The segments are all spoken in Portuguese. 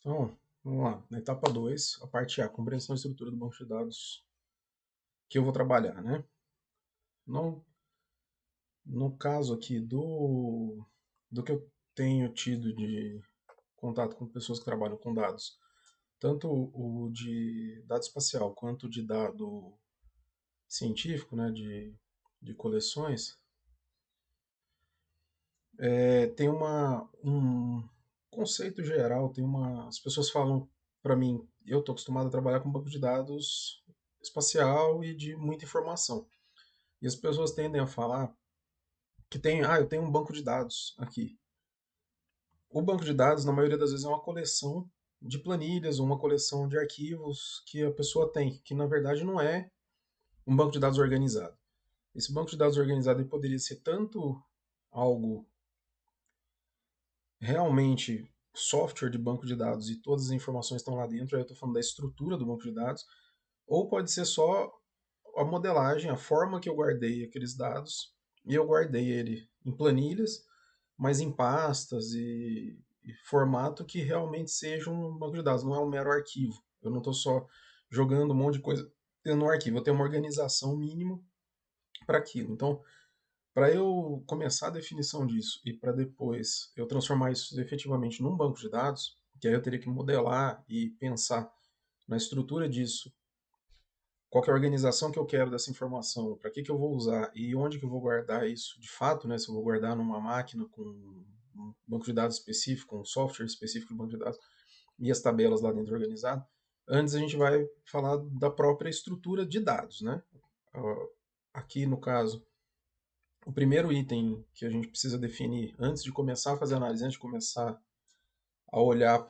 Então, vamos lá. Na etapa 2, a parte A, compreensão e estrutura do banco de dados que eu vou trabalhar, né? No, no caso aqui do que eu tenho tido de contato com pessoas que trabalham com dados, tanto o de dado espacial quanto de dado científico, né, de coleções, tem um conceito geral, as pessoas falam para mim, eu estou acostumado a trabalhar com banco de dados espacial e de muita informação. E as pessoas tendem a falar que eu tenho um banco de dados aqui. O banco de dados, na maioria das vezes, é uma coleção de planilhas ou uma coleção de arquivos que a pessoa tem, que na verdade não é um banco de dados organizado. Esse banco de dados organizado ele poderia ser tanto algo realmente software de banco de dados e todas as informações estão lá dentro, aí eu estou falando da estrutura do banco de dados, ou pode ser só a modelagem, a forma que eu guardei aqueles dados, e eu guardei ele em planilhas, mas em pastas e formato que realmente seja um banco de dados, não é um mero arquivo. Eu não estou só jogando um monte de coisa dentro de um arquivo, eu tenho uma organização mínima para aquilo. Então, para eu começar a definição disso e para depois eu transformar isso efetivamente num banco de dados, que aí eu teria que modelar e pensar na estrutura disso, qual que é a organização que eu quero dessa informação, para que eu vou usar e onde que eu vou guardar isso de fato, né? Se eu vou guardar numa máquina com um banco de dados específico, um software específico de banco de dados e as tabelas lá dentro organizado. Antes a gente vai falar da própria estrutura de dados, né? Aqui no caso, o primeiro item que a gente precisa definir antes de começar a fazer análise, antes de começar a olhar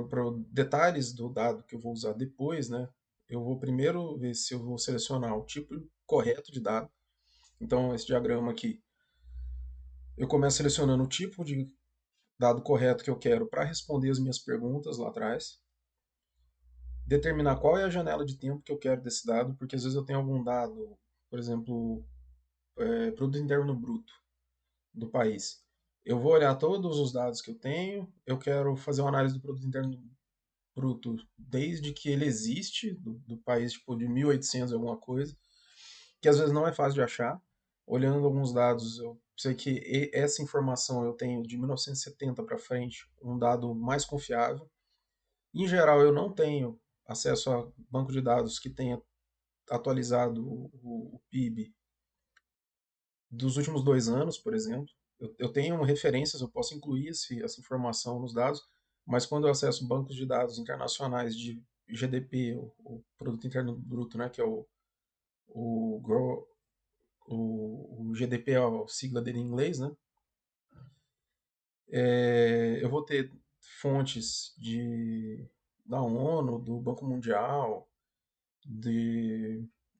para detalhes do dado que eu vou usar depois, né? Eu vou primeiro ver se eu vou selecionar o tipo correto de dado. Então, esse diagrama aqui, eu começo selecionando o tipo de dado correto que eu quero para responder as minhas perguntas lá atrás. Determinar qual é a janela de tempo que eu quero desse dado, porque às vezes eu tenho algum dado, por exemplo, produto interno bruto do país. Eu vou olhar todos os dados que eu tenho, eu quero fazer uma análise do produto interno bruto desde que ele existe, do país tipo de 1800 alguma coisa, que às vezes não é fácil de achar. Olhando alguns dados, eu sei que essa informação eu tenho de 1970 para frente, um dado mais confiável. Em geral, eu não tenho acesso a banco de dados que tenha atualizado o PIB dos últimos 2 anos, por exemplo. Eu tenho referências, eu posso incluir essa informação nos dados, mas quando eu acesso bancos de dados internacionais de GDP, o Produto Interno Bruto, né, que é o, o GDP, é a sigla dele em inglês, né, eu vou ter fontes da ONU, do Banco Mundial,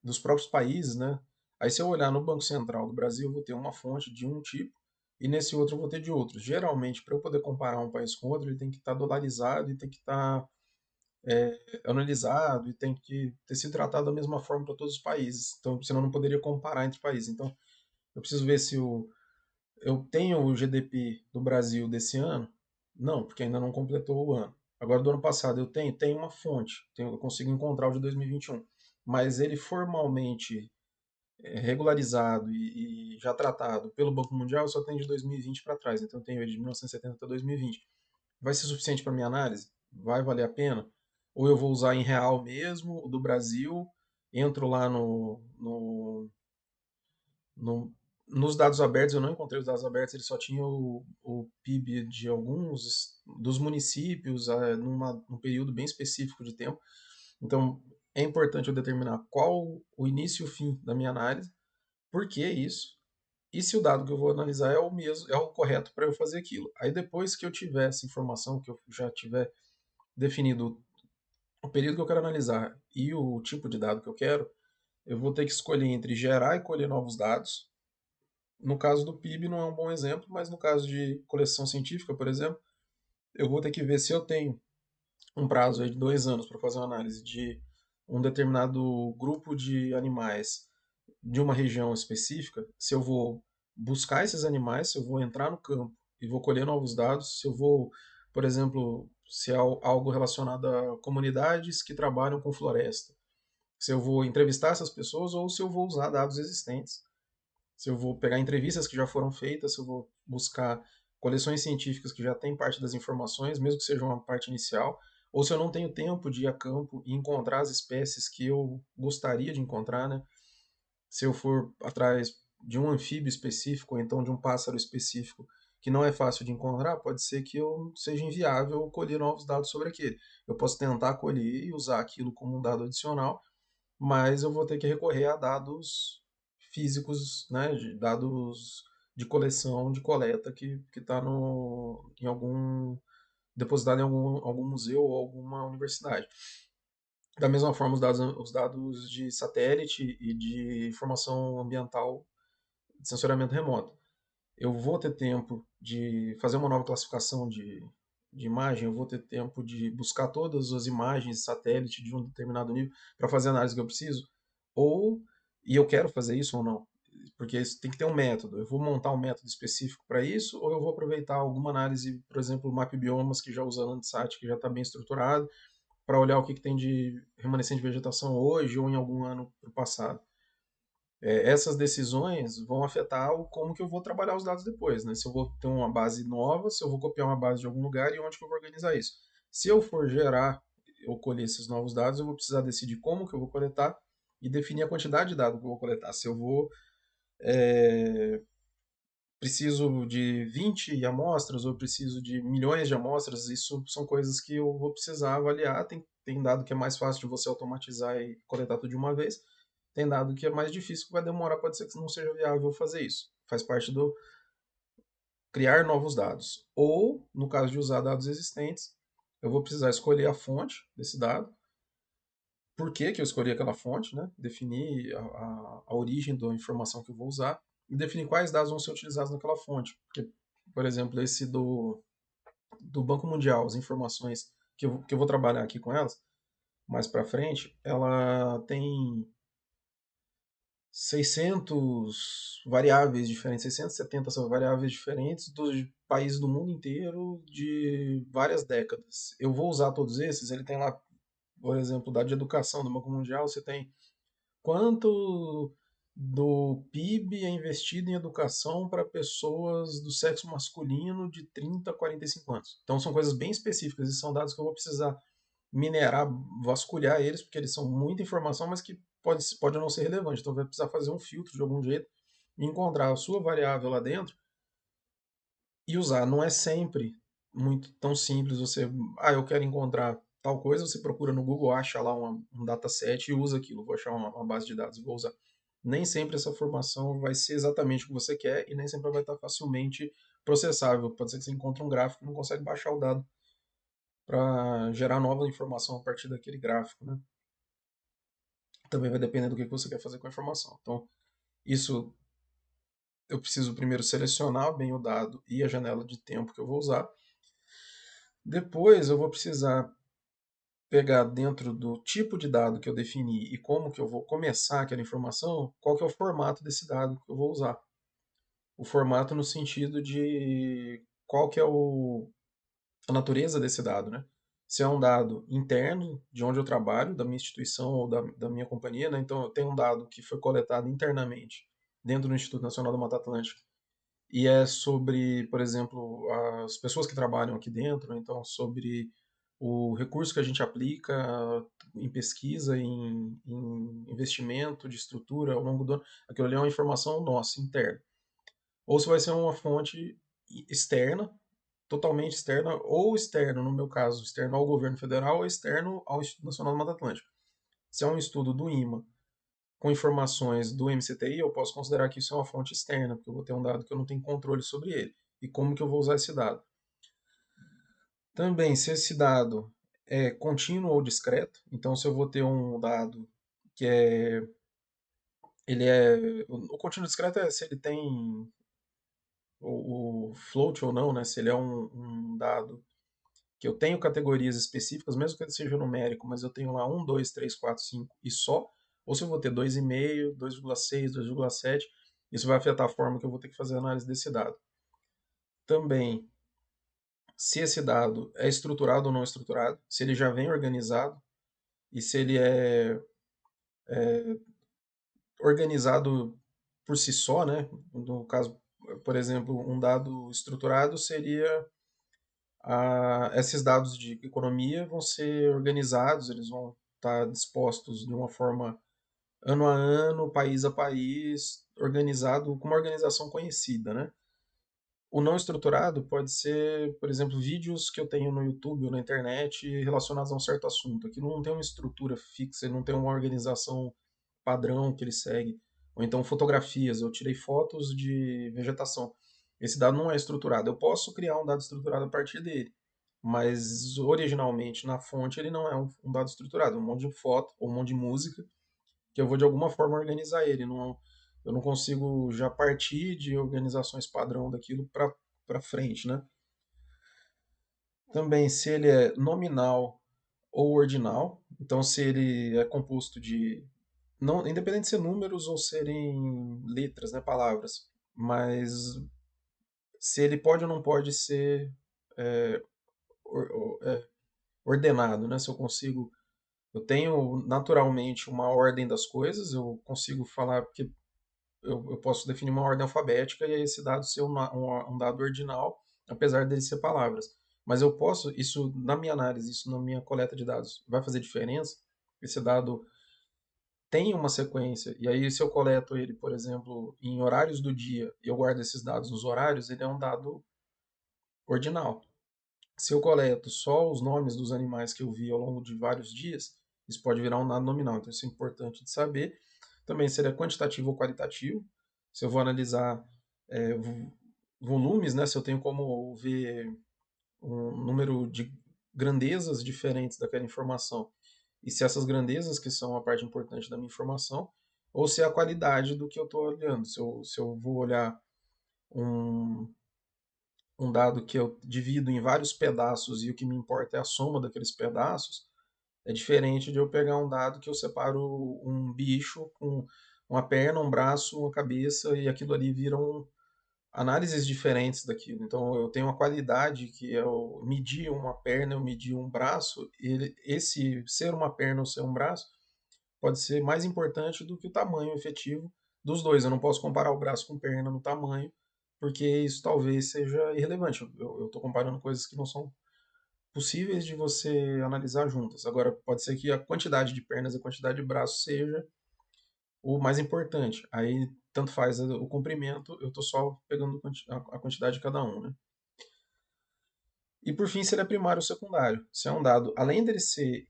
dos próprios países, né? Aí se eu olhar no Banco Central do Brasil, eu vou ter uma fonte de um tipo e nesse outro eu vou ter de outro. Geralmente, para eu poder comparar um país com outro, ele tem que estar dolarizado e tem que estar analisado e tem que ter sido tratado da mesma forma para todos os países. Então, senão eu não poderia comparar entre países. Então, eu preciso ver se eu tenho o GDP do Brasil desse ano. Não, porque ainda não completou o ano. Agora, do ano passado, tenho uma fonte, eu consigo encontrar o de 2021, mas ele formalmente regularizado e já tratado pelo Banco Mundial só tem de 2020 para trás, então eu tenho ele de 1970 até 2020. Vai ser suficiente para minha análise? Vai valer a pena? Ou eu vou usar em real mesmo, o do Brasil, entro lá no- nos dados abertos, eu não encontrei os dados abertos, ele só tinha o PIB de alguns dos municípios num período bem específico de tempo. Então, é importante eu determinar qual o início e o fim da minha análise, por que isso, e se o dado que eu vou analisar é o mesmo, é o correto para eu fazer aquilo. Aí depois que eu tiver essa informação, que eu já tiver definido o período que eu quero analisar e o tipo de dado que eu quero, eu vou ter que escolher entre gerar e colher novos dados. No caso do PIB não é um bom exemplo, mas no caso de coleção científica, por exemplo, eu vou ter que ver se eu tenho um prazo aí de 2 anos para fazer uma análise de um determinado grupo de animais de uma região específica, se eu vou buscar esses animais, se eu vou entrar no campo e vou colher novos dados, se eu vou, por exemplo, se é algo relacionado a comunidades que trabalham com floresta, se eu vou entrevistar essas pessoas ou se eu vou usar dados existentes, se eu vou pegar entrevistas que já foram feitas, se eu vou buscar coleções científicas que já têm parte das informações, mesmo que seja uma parte inicial, ou se eu não tenho tempo de ir a campo e encontrar as espécies que eu gostaria de encontrar, né? Se eu for atrás de um anfíbio específico, ou então de um pássaro específico que não é fácil de encontrar, pode ser que eu seja inviável colher novos dados sobre aquele. Eu posso tentar colher e usar aquilo como um dado adicional, mas eu vou ter que recorrer a dados físicos, né, de dados de coleção, de coleta que está em algum depositado em algum museu ou alguma universidade. Da mesma forma, os dados de satélite e de informação ambiental de sensoriamento remoto. Eu vou ter tempo de fazer uma nova classificação de imagem, eu vou ter tempo de buscar todas as imagens de satélite de um determinado nível para fazer a análise que eu preciso, ou, e eu quero fazer isso ou não, porque isso tem que ter um método. Eu vou montar um método específico para isso, ou eu vou aproveitar alguma análise, por exemplo, o Map Biomas, que já usa Landsat, que já está bem estruturado, para olhar o que tem de remanescente de vegetação hoje ou em algum ano para o passado. Essas decisões vão afetar como que eu vou trabalhar os dados depois, né? Se eu vou ter uma base nova, se eu vou copiar uma base de algum lugar e onde que eu vou organizar isso. Se eu for gerar ou colher esses novos dados, eu vou precisar decidir como que eu vou coletar e definir a quantidade de dados que eu vou coletar. Se eu vou preciso de 20 amostras ou preciso de milhões de amostras, isso são coisas que eu vou precisar avaliar. Tem dado que é mais fácil de você automatizar e coletar tudo de uma vez. Tem dado que é mais difícil, que vai demorar, pode ser que não seja viável fazer isso. Faz parte do criar novos dados. Ou, no caso de usar dados existentes, eu vou precisar escolher a fonte desse dado, por que, que eu escolhi aquela fonte, né? Definir a origem da informação que eu vou usar e definir quais dados vão ser utilizados naquela fonte. Porque, por exemplo, esse do Banco Mundial, as informações que eu vou trabalhar aqui com elas mais para frente, ela tem 600 variáveis diferentes, 670 variáveis diferentes dos países do mundo inteiro de várias décadas. Eu vou usar todos esses, ele tem lá, por exemplo, dado de educação do Banco Mundial, você tem quanto do PIB é investido em educação para pessoas do sexo masculino de 30 a 45 anos. Então são coisas bem específicas e são dados que eu vou precisar minerar, vasculhar eles, porque eles são muita informação, mas que pode não ser relevante. Então vai precisar fazer um filtro de algum jeito, encontrar a sua variável lá dentro e usar. Não é sempre muito tão simples você, eu quero encontrar tal coisa, você procura no Google, acha lá um dataset e usa aquilo. Vou achar uma base de dados e vou usar. Nem sempre essa formação vai ser exatamente o que você quer e nem sempre vai estar facilmente processável. Pode ser que você encontre um gráfico e não consegue baixar o dado para gerar nova informação a partir daquele gráfico, né? Também vai depender do que você quer fazer com a informação. Então, isso eu preciso primeiro selecionar bem o dado e a janela de tempo que eu vou usar. Depois eu vou precisar pegar dentro do tipo de dado que eu defini e como que eu vou começar aquela informação, qual que é o formato desse dado que eu vou usar. O formato no sentido de qual que é a natureza desse dado, né? Se é um dado interno de onde eu trabalho, da minha instituição ou da minha companhia, né? Então eu tenho um dado que foi coletado internamente dentro do Instituto Nacional da Mata Atlântica e é sobre, por exemplo, as pessoas que trabalham aqui dentro, né? Então sobre o recurso que a gente aplica em pesquisa, em investimento de estrutura ao longo do ano, aquilo ali é uma informação nossa, interna. Ou se vai ser uma fonte externa, totalmente externa, ou externo, no meu caso, externo ao governo federal ou externo ao Instituto Nacional do Mata Atlântica. Se é um estudo do IMA com informações do MCTI, eu posso considerar que isso é uma fonte externa, porque eu vou ter um dado que eu não tenho controle sobre ele. E como que eu vou usar esse dado? Também, se esse dado é contínuo ou discreto, então se eu vou ter um dado que ele é, o contínuo discreto é se ele tem o float ou não, né? Se ele é um dado que eu tenho categorias específicas, mesmo que ele seja numérico, mas eu tenho lá 1, 2, 3, 4, 5 e só, ou se eu vou ter 2,5, 2,6, 2,7, isso vai afetar a forma que eu vou ter que fazer a análise desse dado. Também, se esse dado é estruturado ou não estruturado, se ele já vem organizado e se ele é organizado por si só, né? No caso, por exemplo, um dado estruturado seria esses dados de economia vão ser organizados, eles vão estar dispostos de uma forma ano a ano, país a país, organizado com uma organização conhecida, né? O não estruturado pode ser, por exemplo, vídeos que eu tenho no YouTube ou na internet relacionados a um certo assunto. Aquilo não tem uma estrutura fixa, ele não tem uma organização padrão que ele segue. Ou então fotografias, eu tirei fotos de vegetação. Esse dado não é estruturado. Eu posso criar um dado estruturado a partir dele, mas originalmente na fonte ele não é um dado estruturado, é um monte de foto ou um monte de música que eu vou de alguma forma organizar ele. Não, eu não consigo já partir de organizações padrão daquilo para frente, né? Também se ele é nominal ou ordinal, então se ele é composto de não, independente de ser números ou serem letras, né, palavras, mas se ele pode ou não pode ser é, ordenado, né? Se eu consigo, eu tenho naturalmente uma ordem das coisas, eu consigo falar porque eu posso definir uma ordem alfabética e esse dado ser um dado ordinal, apesar dele ser palavras. Mas eu posso, isso na minha análise, isso na minha coleta de dados, vai fazer diferença? Esse dado tem uma sequência, e aí se eu coleto ele, por exemplo, em horários do dia, e eu guardo esses dados nos horários, ele é um dado ordinal. Se eu coleto só os nomes dos animais que eu vi ao longo de vários dias, isso pode virar um dado nominal, então isso é importante de saber. Também se ele é quantitativo ou qualitativo, se eu vou analisar é, volumes, né, se eu tenho como ver um número de grandezas diferentes daquela informação, e se essas grandezas que são a parte importante da minha informação, ou se é a qualidade do que eu estou olhando. Se eu vou olhar um, um dado que eu divido em vários pedaços e o que me importa é a soma daqueles pedaços, é diferente de eu pegar um dado que eu separo um bicho com uma perna, um braço, uma cabeça e aquilo ali viram análises diferentes daquilo. Então eu tenho uma qualidade que eu medir uma perna, eu medir um braço, e esse ser uma perna ou ser um braço pode ser mais importante do que o tamanho efetivo dos dois. Eu não posso comparar o braço com perna no tamanho, porque isso talvez seja irrelevante. Eu estou comparando coisas que não são possíveis de você analisar juntas. Agora, pode ser que a quantidade de pernas e a quantidade de braços seja o mais importante. Aí, tanto faz o comprimento, eu estou só pegando a quantidade de cada um, né? E por fim, se ele é primário ou secundário. Se é um dado, além dele ser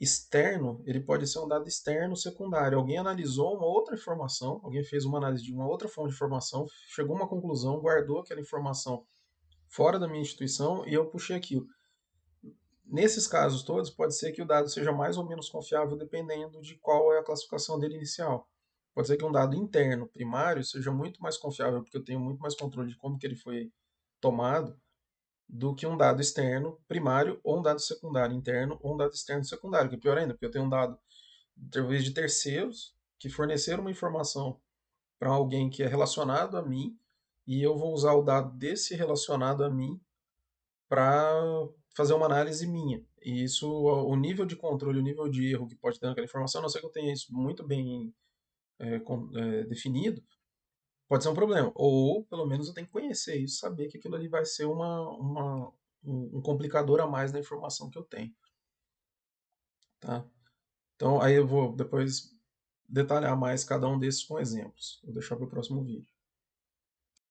externo, ele pode ser um dado externo secundário. Alguém analisou uma outra informação, alguém fez uma análise de uma outra fonte de informação, chegou a uma conclusão, guardou aquela informação fora da minha instituição e eu puxei aquilo. Nesses casos todos, pode ser que o dado seja mais ou menos confiável dependendo de qual é a classificação dele inicial. Pode ser que um dado interno, primário, seja muito mais confiável, porque eu tenho muito mais controle de como que ele foi tomado, do que um dado externo primário ou um dado secundário interno ou um dado externo secundário, que é pior ainda, porque eu tenho um dado talvez de terceiros que forneceram uma informação para alguém que é relacionado a mim e eu vou usar o dado desse relacionado a mim para fazer uma análise minha. E isso, o nível de controle, o nível de erro que pode ter naquela informação, a não ser que eu tenha isso muito bem definido, pode ser um problema. Ou, pelo menos, eu tenho que conhecer isso, saber que aquilo ali vai ser um complicador a mais na informação que eu tenho. Tá? Então, aí eu vou depois detalhar mais cada um desses com exemplos. Vou deixar para o próximo vídeo.